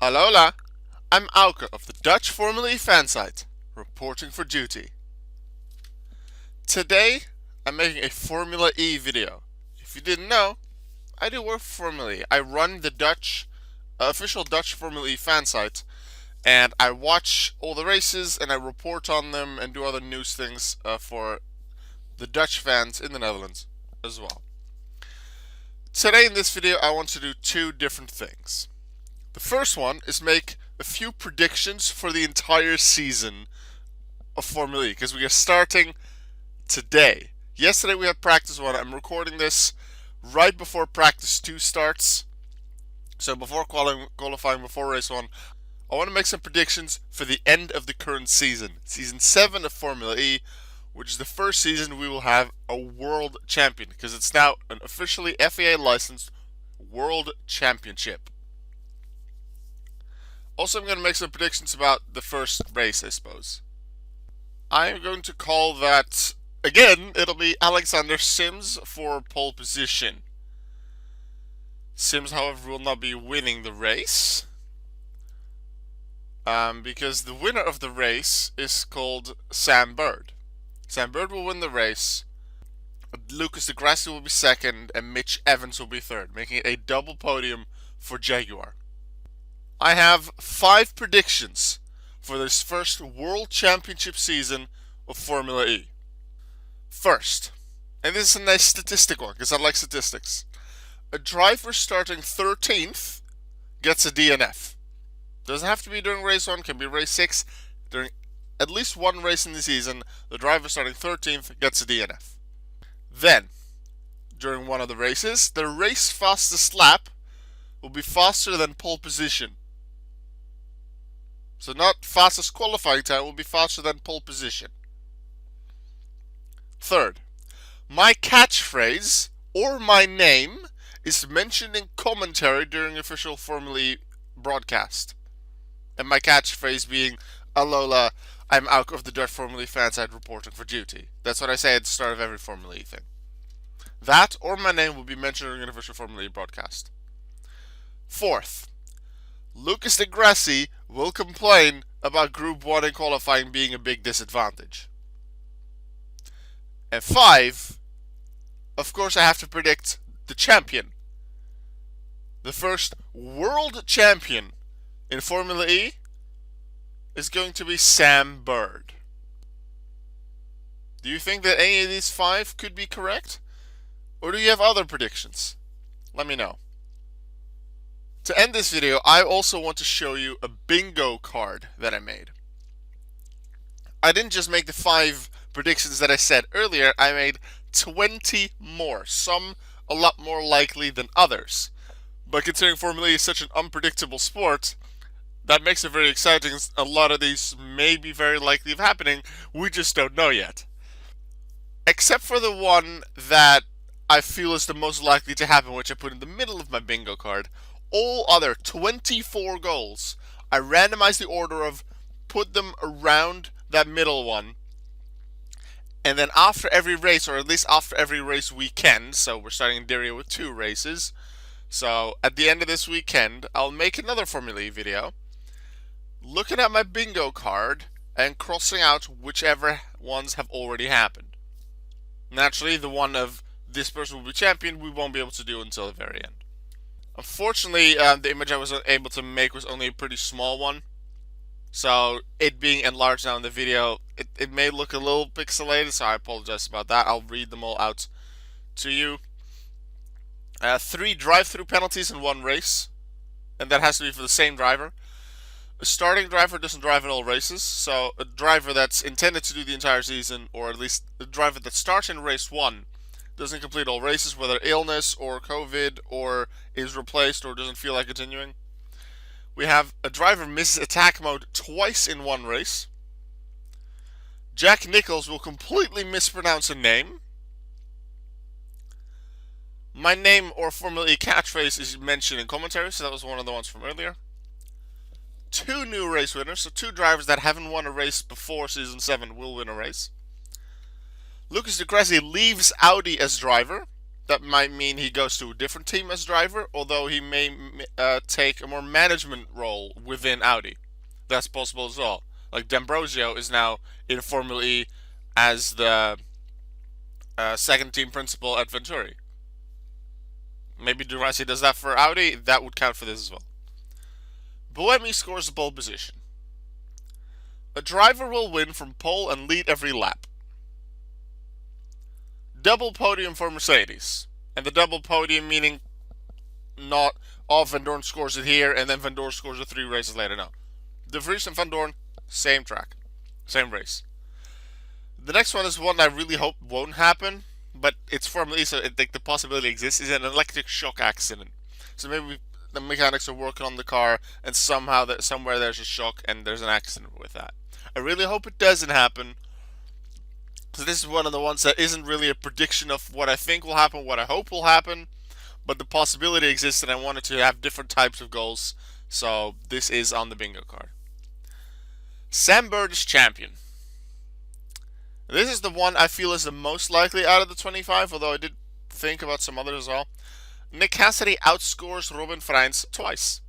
Alola, I'm Auke of the Dutch Formula E fan site, reporting for duty. Today, I'm making a Formula E video. If you didn't know, I do work for Formula E. I run the official Dutch Formula E fan site, and I watch all the races and I report on them and do other news things for the Dutch fans in the Netherlands as well. Today in this video, I want to do two different things. The first one is make a few predictions for the entire season of Formula E, because we are starting today. Yesterday we had practice 1. I'm recording this right before practice 2 starts. So before qualifying, before race 1, I want to make some predictions for the end of the current season. Season 7 of Formula E, which is the first season we will have a world champion, because it's now an officially FIA licensed world championship. Also, I'm going to make some predictions about the first race, I suppose. I'm going to call that, again, it'll be Alexander Sims for pole position. Sims, however, will not be winning the race. Because the winner of the race is called Sam Bird. Sam Bird will win the race. Lucas de Grassi will be second, and Mitch Evans will be third, making it a double podium for Jaguar. I have 5 predictions for this first World Championship season of Formula E. First, and this is a nice statistic one, because I like statistics. A driver starting 13th gets a DNF. Doesn't have to be during race 1, can be race 6. During at least one race in the season, the driver starting 13th gets a DNF. Then, during one of the races, the race fastest lap will be faster than pole position. So not fastest qualifying time, will be faster than pole position. Third, my catchphrase or my name is mentioned in commentary during official Formula E broadcast. And my catchphrase being, Alola, I'm out of the Dutch Formula E fan site reporting for duty. That's what I say at the start of every Formula E thing. That or my name will be mentioned during an official Formula E broadcast. Fourth, Lucas de Grassi will complain about Group 1 in qualifying being a big disadvantage. And 5, of course I have to predict the champion. The first world champion in Formula E is going to be Sam Bird. Do you think that any of these 5 could be correct? Or do you have other predictions? Let me know. To end this video, I also want to show you a bingo card that I made. I didn't just make the 5 predictions that I said earlier, I made 20 more, some a lot more likely than others. But considering Formula E is such an unpredictable sport, that makes it very exciting. A lot of these may be very likely of happening, we just don't know yet. Except for the one that I feel is the most likely to happen, which I put in the middle of my bingo card. All other 24 goals, I randomized the order of, put them around that middle one, and then after every race, or at least after every race weekend, so we're starting in Diriyah with 2 races, so at the end of this weekend, I'll make another Formula E video, looking at my bingo card, and crossing out whichever ones have already happened. Naturally, the one of this person will be champion, we won't be able to do until the very end. Unfortunately, the image I was able to make was only a pretty small one. So, it being enlarged now in the video, it may look a little pixelated, so I apologize about that. I'll read them all out to you. 3 drive-through penalties in 1 race, and that has to be for the same driver. A starting driver doesn't drive in all races, so a driver that's intended to do the entire season, or at least a driver that starts in race 1, doesn't complete all races, whether illness or COVID or is replaced or doesn't feel like continuing. We have a driver misses attack mode twice in 1 race. Jack Nicholls will completely mispronounce a name. My name or Formula E catchphrase is mentioned in commentary, so that was one of the ones from earlier. 2 new race winners, so 2 drivers that haven't won a race before Season 7 will win a race. Lucas de Grassi leaves Audi as driver. That might mean he goes to a different team as driver, although he may take a more management role within Audi. That's possible as well. Like D'Ambrosio is now in Formula E as the second team principal at Venturi. Maybe De Rossi does that for Audi. That would count for this as well. Buemi scores a pole position. A driver will win from pole and lead every lap. Double podium for Mercedes. And the double podium meaning not Van Dorn scores it here and then Van Dorn scores it 3 races later. No. De Vries and Van Dorn, same track. Same race. The next one is one I really hope won't happen, but it's Formula E, so the possibility exists, is an electric shock accident. So maybe the mechanics are working on the car and somewhere there's a shock and there's an accident with that. I really hope it doesn't happen. So this is one of the ones that isn't really a prediction of what I think will happen, what I hope will happen, but the possibility exists, and I wanted to have different types of goals, so this is on the bingo card. Sam Bird is champion. This is the one I feel is the most likely out of the 25, although I did think about some others as well. Nick Cassidy outscores Robin Freins twice.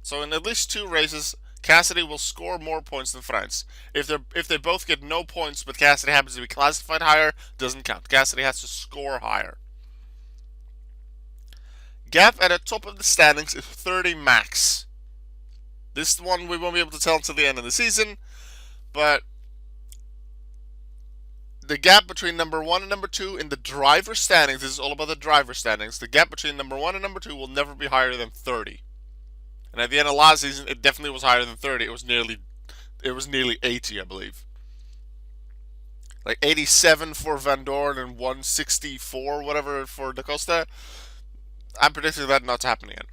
So in at least 2 races, Cassidy will score more points than Freins. If they both get no points, but Cassidy happens to be classified higher, doesn't count. Cassidy has to score higher. Gap at the top of the standings is 30 max. This one we won't be able to tell until the end of the season, but the gap between number 1 and number 2 in the driver standings, this is all about the driver standings, the gap between number 1 and number 2 will never be higher than 30. And at the end of last season, it definitely was higher than 30. It was nearly 80, I believe. Like 87 for Van Dorn and 164, whatever, for Da Costa. I'm predicting that not to happen again.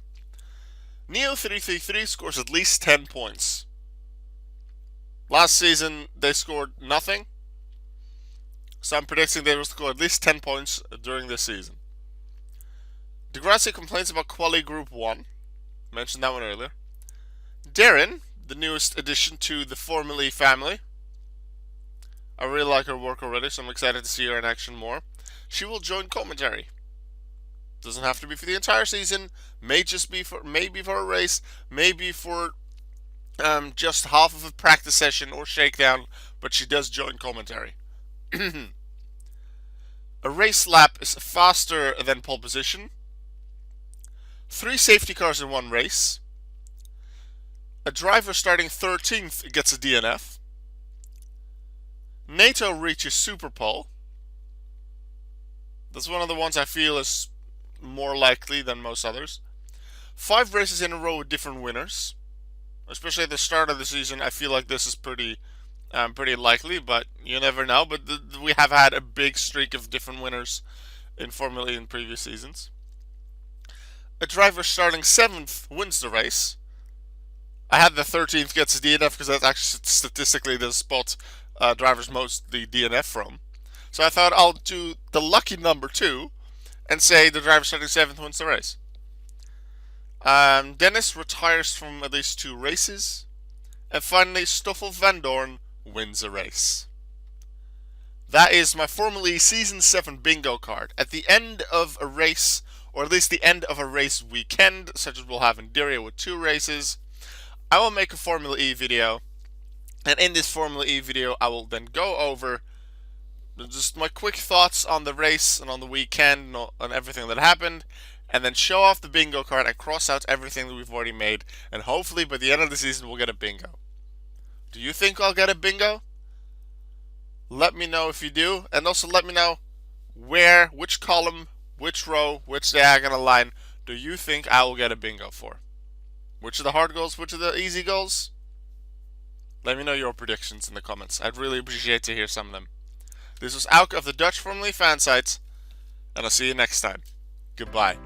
Neo333 scores at least 10 points. Last season, they scored nothing. So I'm predicting they will score at least 10 points during this season. Degrassi complains about Quali Group 1. Mentioned that one earlier. Darren, the newest addition to the Formula E family. I really like her work already, so I'm excited to see her in action more. She will join commentary. Doesn't have to be for the entire season. Maybe for a race. Maybe for just half of a practice session or shakedown. But she does join commentary. A race lap is faster than pole position. 3 safety cars in 1 race. A driver starting 13th gets a DNF. NATO reaches Super Pole. That's one of the ones I feel is more likely than most others. 5 races in a row with different winners. Especially at the start of the season, I feel like this is pretty likely, but you never know. But we have had a big streak of different winners in Formula E in previous seasons. A driver starting 7th wins the race. I had the 13th gets a DNF because that's actually statistically the spot drivers most the DNF from. So I thought I'll do the lucky number 2 and say the driver starting 7th wins the race. Dennis retires from at least 2 races. And finally, Stoffel Van Dorn wins a race. That is my Formula E Season 7 bingo card. At the end of a race, or at least the end of a race weekend, such as we'll have in Diriyah with 2 races, I will make a Formula E video. And in this Formula E video, I will then go over just my quick thoughts on the race and on the weekend and on everything that happened, and then show off the bingo card and cross out everything that we've already made, and hopefully by the end of the season we'll get a bingo. Do you think I'll get a bingo? Let me know if you do, and also let me know where, which column, which row, which diagonal line do you think I will get a bingo for? Which are the hard goals, which are the easy goals? Let me know your predictions in the comments. I'd really appreciate to hear some of them. This was Auk of the Dutch Formula E fan sites, and I'll see you next time. Goodbye.